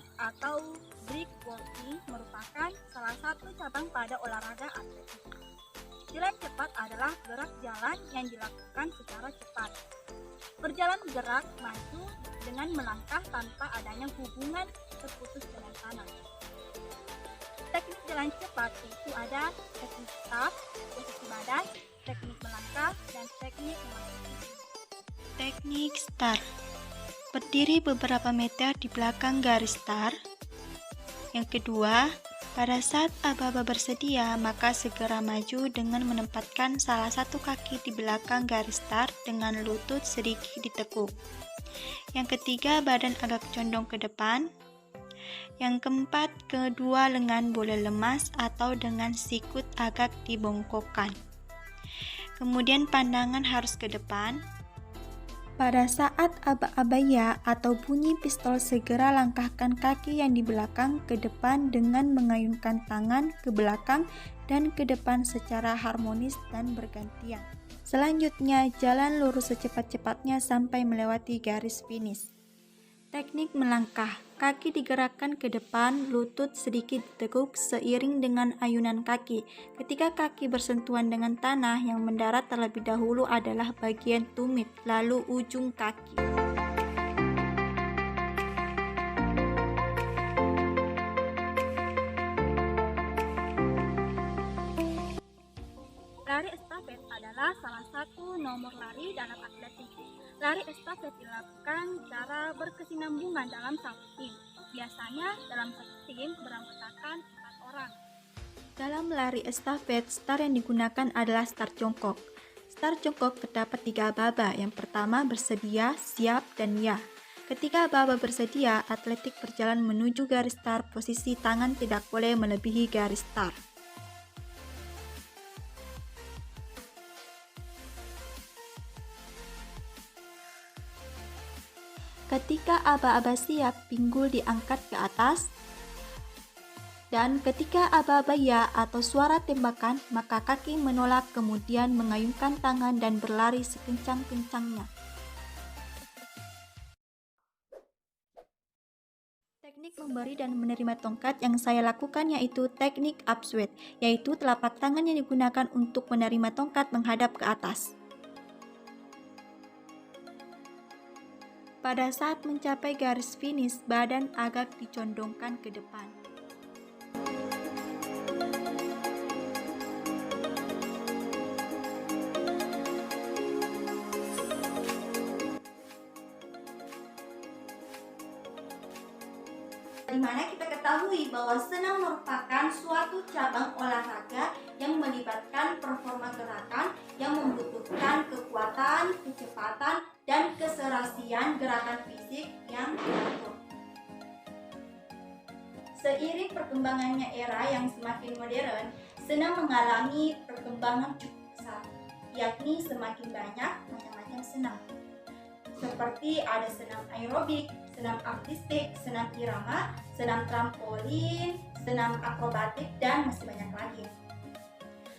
cepat atau breakworking merupakan salah satu cabang pada olahraga atletik. Jalan cepat adalah gerak jalan yang dilakukan secara cepat. Berjalan gerak maju dengan melangkah tanpa adanya hubungan terputus dengan tanah. Teknik jalan cepat itu ada teknik start, posisi badan, teknik melangkah, dan teknik memasuki. Teknik start. Berdiri beberapa meter di belakang garis start. Yang kedua, pada saat aba-aba bersedia, maka segera maju dengan menempatkan salah satu kaki di belakang garis start dengan lutut sedikit ditekuk. Yang ketiga, badan agak condong ke depan. Yang keempat, kedua lengan boleh lemas atau dengan sikut agak dibongkokkan. Kemudian pandangan harus ke depan. Pada saat aba-aba ya atau bunyi pistol, segera langkahkan kaki yang di belakang ke depan dengan mengayunkan tangan ke belakang dan ke depan secara harmonis dan bergantian. Selanjutnya, jalan lurus secepat-cepatnya sampai melewati garis finish. Teknik melangkah. Kaki digerakkan ke depan, lutut sedikit ditekuk seiring dengan ayunan kaki. Ketika kaki bersentuhan dengan tanah, yang mendarat terlebih dahulu adalah bagian tumit, lalu ujung kaki. Lari estafet adalah salah satu nomor lari dalam atletik. Lari estafet dilakukan secara berkesinambungan dalam satu tim. Biasanya dalam satu tim beranggotakan 4 orang. Dalam lari estafet, start yang digunakan adalah start jongkok. Start jongkok terdapat 3 aba-aba. Yang pertama bersedia, siap, dan ya. Ketika aba-aba bersedia, atletik berjalan menuju garis start. Posisi tangan tidak boleh melebihi garis start. Ketika aba-aba siap, pinggul diangkat ke atas. Dan ketika aba-aba ya atau suara tembakan, maka kaki menolak kemudian mengayunkan tangan dan berlari sekencang-kencangnya. Teknik memberi dan menerima tongkat yang saya lakukan yaitu teknik upswing, yaitu telapak tangan yang digunakan untuk menerima tongkat menghadap ke atas. Pada saat mencapai garis finish, badan agak dicondongkan ke depan. Di mana kita ketahui bahwa senam merupakan suatu cabang olahraga yang melibatkan performa gerakan yang membutuhkan kekuatan, kecepatan, dan keserasian gerakan fisik yang teratur. Seiring perkembangannya era yang semakin modern, senam mengalami perkembangan cukup besar, yakni semakin banyak macam-macam senam. Seperti ada senam aerobik, senam artistik, senam irama, senam trampolin, senam akrobatik, dan masih banyak lagi.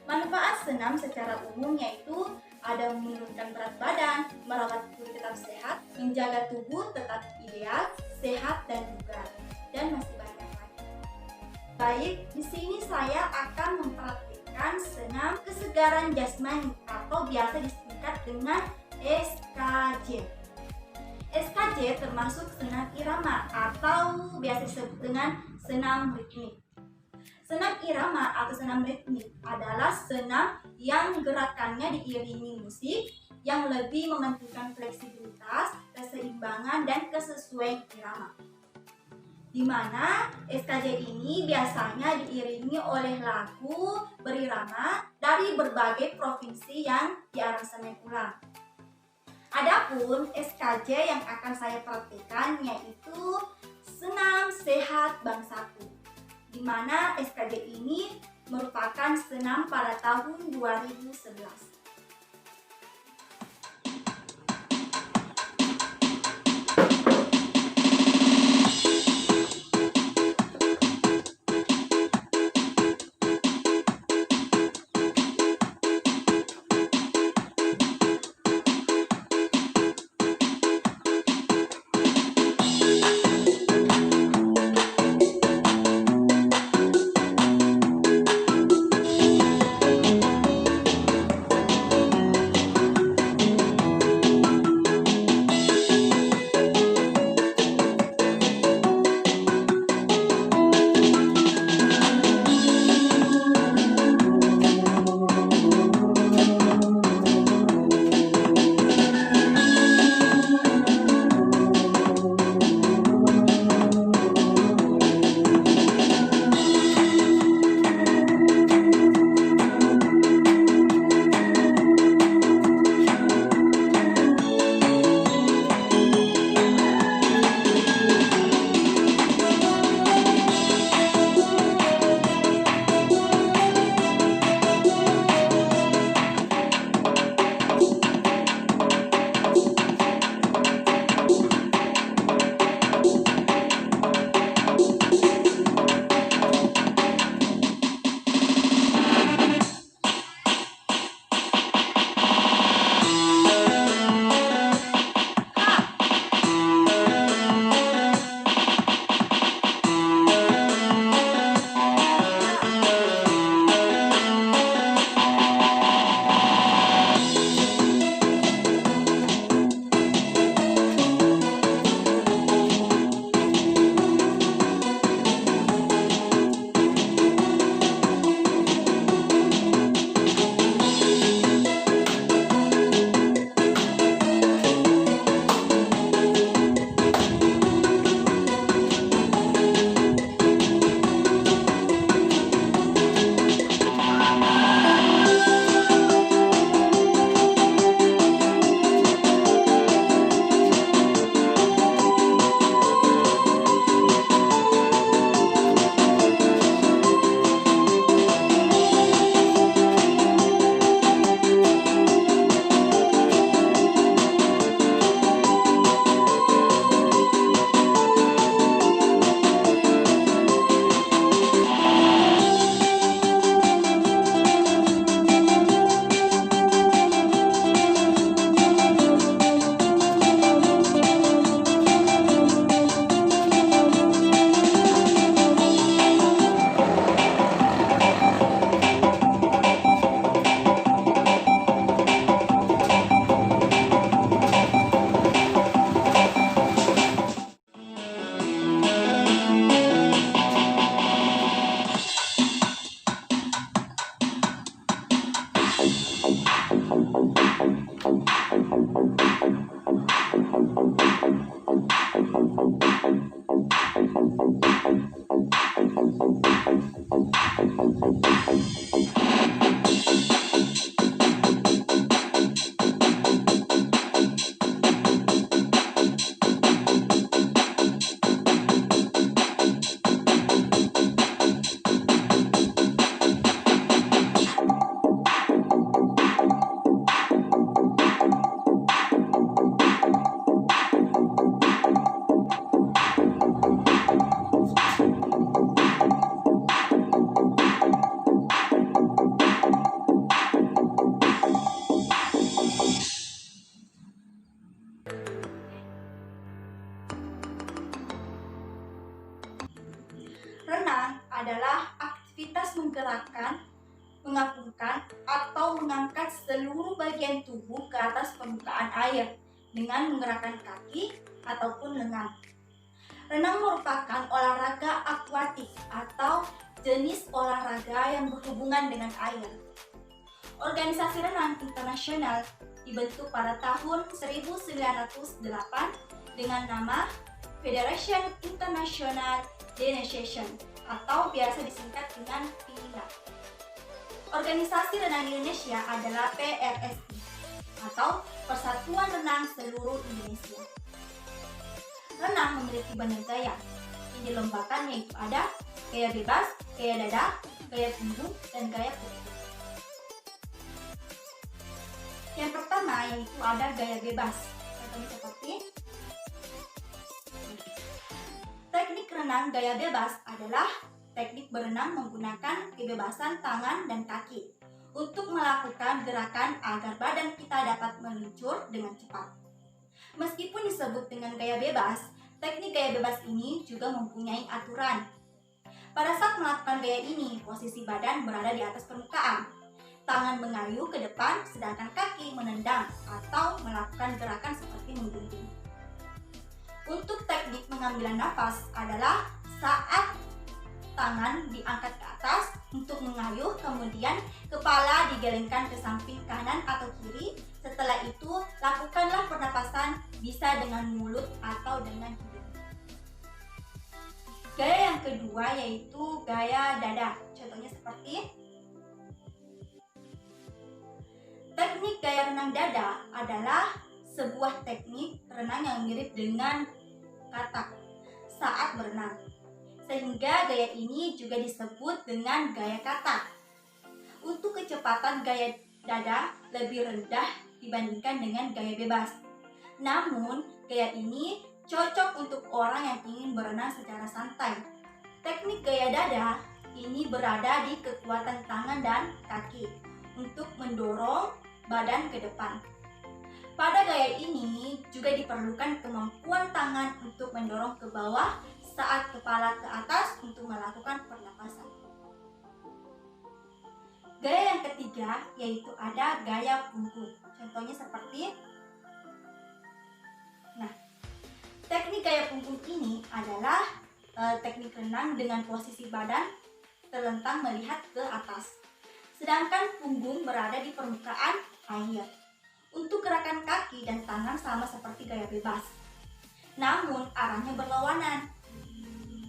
Manfaat senam secara umum yaitu ada menurunkan berat badan, merawat kulit tetap sehat, menjaga tubuh tetap ideal, sehat dan bugar, dan masih banyak lagi. Baik, di sini saya akan mempraktikkan senam kesegaran jasmani atau biasa disingkat dengan SKJ. SKJ termasuk senam irama atau biasa disebut dengan senam ritmik. Senam irama atau senam ritmik adalah senam yang gerakannya diiringi musik yang lebih mementingkan fleksibilitas, keseimbangan, dan kesesuaian irama. Di mana SKJ ini biasanya diiringi oleh lagu berirama dari berbagai provinsi yang diaransemen ulang. Adapun SKJ yang akan saya praktikkan yaitu senam sehat bangsaku, di mana SKJ ini merupakan senam pada tahun 2011. Renang adalah aktivitas menggerakkan, mengapungkan, atau mengangkat seluruh bagian tubuh ke atas permukaan air dengan menggerakkan kaki ataupun lengan. Renang merupakan olahraga akuatik atau jenis olahraga yang berhubungan dengan air. Organisasi Renang Internasional dibentuk pada tahun 1908 dengan nama Federation International de Natation atau biasa disingkat dengan FINA. Organisasi Renang Indonesia adalah PRSI atau Persatuan Renang Seluruh Indonesia. Renang memiliki banyak gaya yang dilombakan, yaitu ada gaya bebas, gaya dada, gaya punggung, dan gaya kuku. Yang pertama yaitu ada gaya bebas. Contohnya seperti teknik renang gaya bebas adalah teknik berenang menggunakan kebebasan tangan dan kaki untuk melakukan gerakan agar badan kita dapat meluncur dengan cepat. Meskipun disebut dengan gaya bebas, teknik gaya bebas ini juga mempunyai aturan. Pada saat melakukan gaya ini, posisi badan berada di atas permukaan. Tangan mengayuh ke depan, sedangkan kaki menendang atau melakukan gerakan seperti menggunting. Untuk teknik pengambilan nafas adalah saat tangan diangkat ke atas untuk mengayuh, kemudian kepala digelengkan ke samping kanan atau kiri. Setelah itu, lakukanlah pernapasan bisa dengan mulut atau dengan hidung. Gaya yang kedua yaitu gaya dada. Contohnya seperti teknik gaya renang dada adalah sebuah teknik renang yang mirip dengan katak saat berenang, sehingga gaya ini juga disebut dengan gaya katak. Untuk kecepatan gaya dada lebih rendah dibandingkan dengan gaya bebas. Namun, gaya ini cocok untuk orang yang ingin berenang secara santai. Teknik gaya dada ini berada di kekuatan tangan dan kaki untuk mendorong badan ke depan. Pada gaya ini juga diperlukan kemampuan tangan untuk mendorong ke bawah saat kepala ke atas untuk melakukan pernapasan. Gaya yang ketiga yaitu ada gaya punggung. Contohnya seperti teknik gaya punggung ini adalah teknik renang dengan posisi badan terlentang melihat ke atas, sedangkan punggung berada di permukaan air. Untuk gerakan kaki dan tangan sama seperti gaya bebas, namun arahnya berlawanan.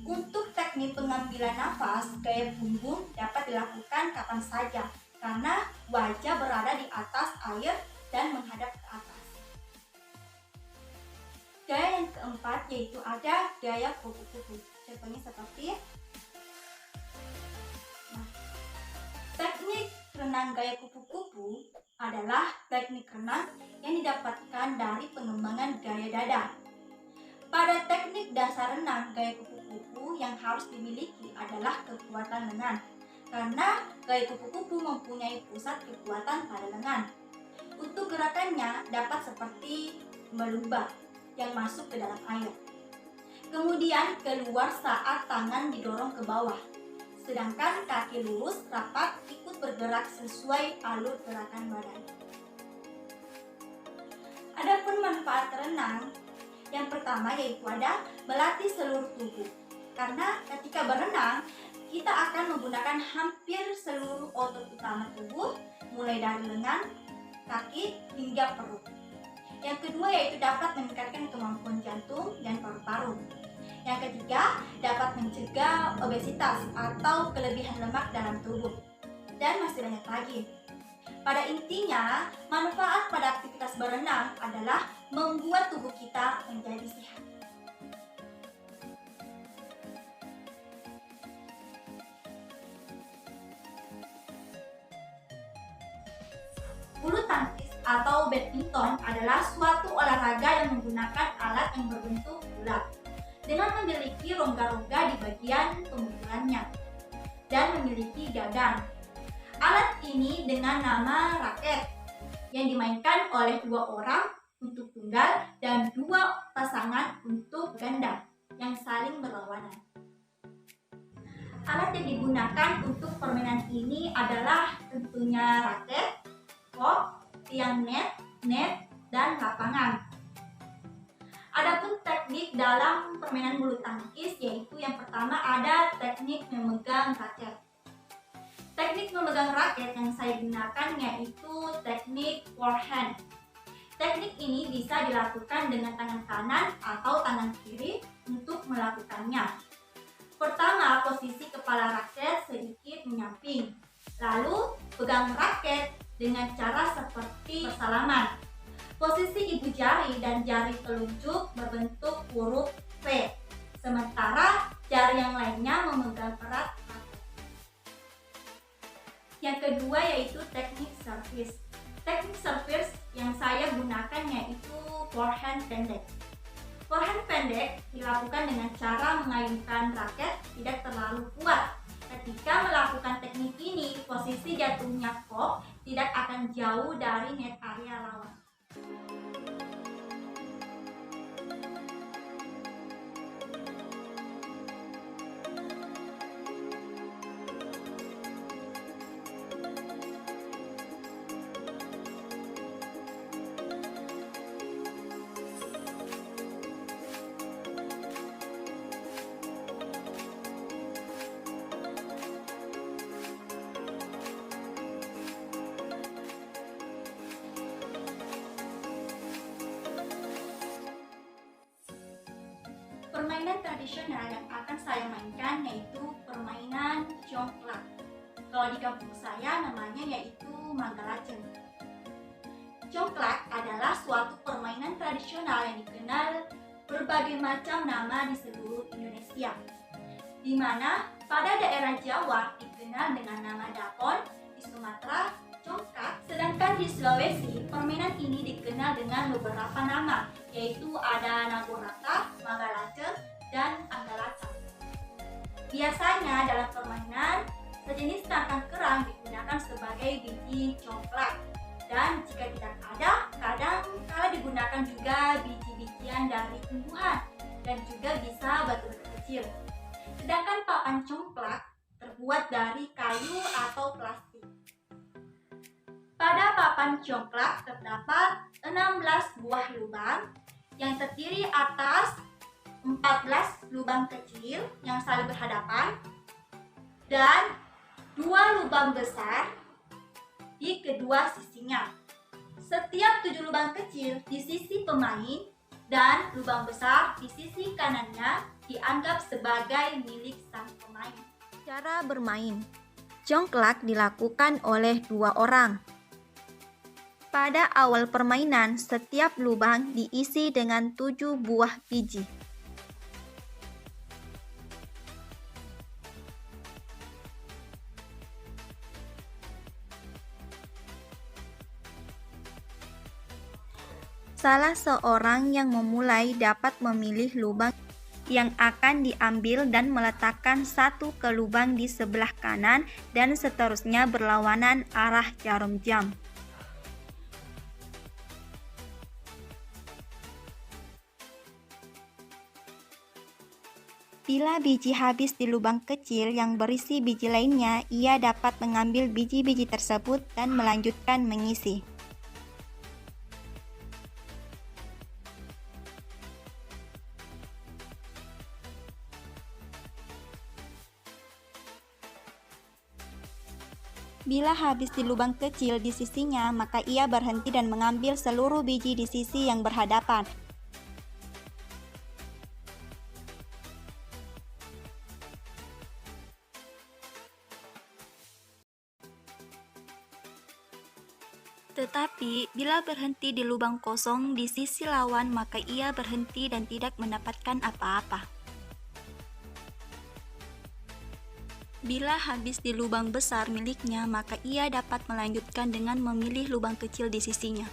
Untuk teknik pengambilan nafas, gaya punggung dapat dilakukan kapan saja karena wajah berada di atas air dan menghadap ke atas. Gaya yang keempat yaitu ada gaya kupu-kupu. Contohnya seperti teknik renang gaya kupu-kupu adalah teknik renang yang didapatkan dari pengembangan gaya dada. Pada teknik dasar renang gaya kupu-kupu yang harus dimiliki adalah kekuatan lengan, karena gaya kupu-kupu mempunyai pusat kekuatan pada lengan. Untuk gerakannya dapat seperti melubah yang masuk ke dalam air, kemudian keluar saat tangan didorong ke bawah, sedangkan kaki lurus rapat ikut bergerak sesuai alur gerakan badan. Adapun manfaat renang, yang pertama yaitu ada melatih seluruh tubuh. Karena ketika berenang, kita akan menggunakan hampir seluruh otot utama tubuh, mulai dari lengan, kaki, hingga perut. kedua yaitu dapat meningkatkan kemampuan jantung dan paru-paru. Yang ketiga, dapat mencegah obesitas atau kelebihan lemak dalam tubuh. Dan masih banyak lagi. Pada intinya, manfaat pada aktivitas berenang adalah membuat tubuh kita menjadi sehat. Bulu tangkis atau badminton adalah suatu olahraga yang menggunakan alat yang berbentuk bulat dengan memiliki rongga-rongga di bagian pemukulannya dan memiliki gagang. Alat ini dengan nama raket yang dimainkan oleh dua orang untuk tunggal dan dua pasangan untuk ganda yang saling berlawanan. Alat yang digunakan untuk permainan ini adalah tentunya raket, kok, tiang net, dan lapangan. Adapun teknik dalam permainan bulu tangkis yaitu yang pertama ada teknik memegang raket. Teknik memegang raket yang saya gunakan yaitu teknik forehand. Teknik ini bisa dilakukan dengan tangan kanan atau tangan kiri untuk melakukannya. Pertama, posisi kepala raket sedikit menyamping. Lalu, pegang raket dengan cara seperti bersalaman. Posisi ibu jari dan jari telunjuk berbentuk huruf V, sementara jari yang lainnya memegang erat raket. Yang kedua yaitu teknik service. Teknik service yang saya gunakan yaitu forehand pendek. Forehand pendek dilakukan dengan cara mengayunkan raket tidak terlalu kuat. Ketika melakukan teknik ini, posisi jatuhnya kok tidak akan jauh dari net area lawan. Permainan tradisional yang akan saya mainkan yaitu permainan congklak. Kalau di kampung saya namanya yaitu Manggalajen. Congklak adalah suatu permainan tradisional yang dikenal berbagai macam nama di seluruh Indonesia. Di mana pada daerah Jawa dikenal dengan nama dapon, di Sumatera congklak, sedangkan di Sulawesi permainan ini dikenal dengan beberapa nama, yaitu ada Nagorata, Manggalajen, dan Anggalaca. Biasanya dalam permainan, sejenis tangkang kerang digunakan sebagai biji congklak. Dan jika tidak ada, kadang kala digunakan juga biji-bijian dari tumbuhan dan juga bisa batu-batu kecil. Sedangkan papan congklak terbuat dari kayu atau plastik. Pada papan congklak terdapat 16 buah lubang yang terdiri atas 14 lubang kecil yang saling berhadapan dan 2 lubang besar di kedua sisinya. Setiap 7 lubang kecil di sisi pemain dan lubang besar di sisi kanannya dianggap sebagai milik sang pemain. Cara bermain. Congklak dilakukan oleh 2 orang. Pada awal permainan, setiap lubang diisi dengan 7 buah biji. Salah seorang yang memulai dapat memilih lubang yang akan diambil dan meletakkan satu ke lubang di sebelah kanan dan seterusnya berlawanan arah jarum jam. Bila biji habis di lubang kecil yang berisi biji lainnya, ia dapat mengambil biji-biji tersebut dan melanjutkan mengisi. Bila habis di lubang kecil di sisinya, maka ia berhenti dan mengambil seluruh biji di sisi yang berhadapan. Tetapi, bila berhenti di lubang kosong di sisi lawan, maka ia berhenti dan tidak mendapatkan apa-apa. Bila habis di lubang besar miliknya, maka ia dapat melanjutkan dengan memilih lubang kecil di sisinya.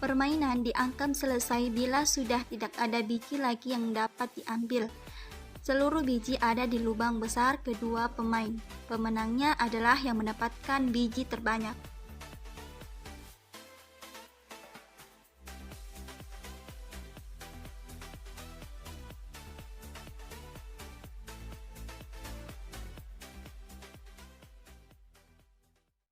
Permainan dianggap selesai bila sudah tidak ada biji lagi yang dapat diambil. Seluruh biji ada di lubang besar kedua pemain. Pemenangnya adalah yang mendapatkan biji terbanyak.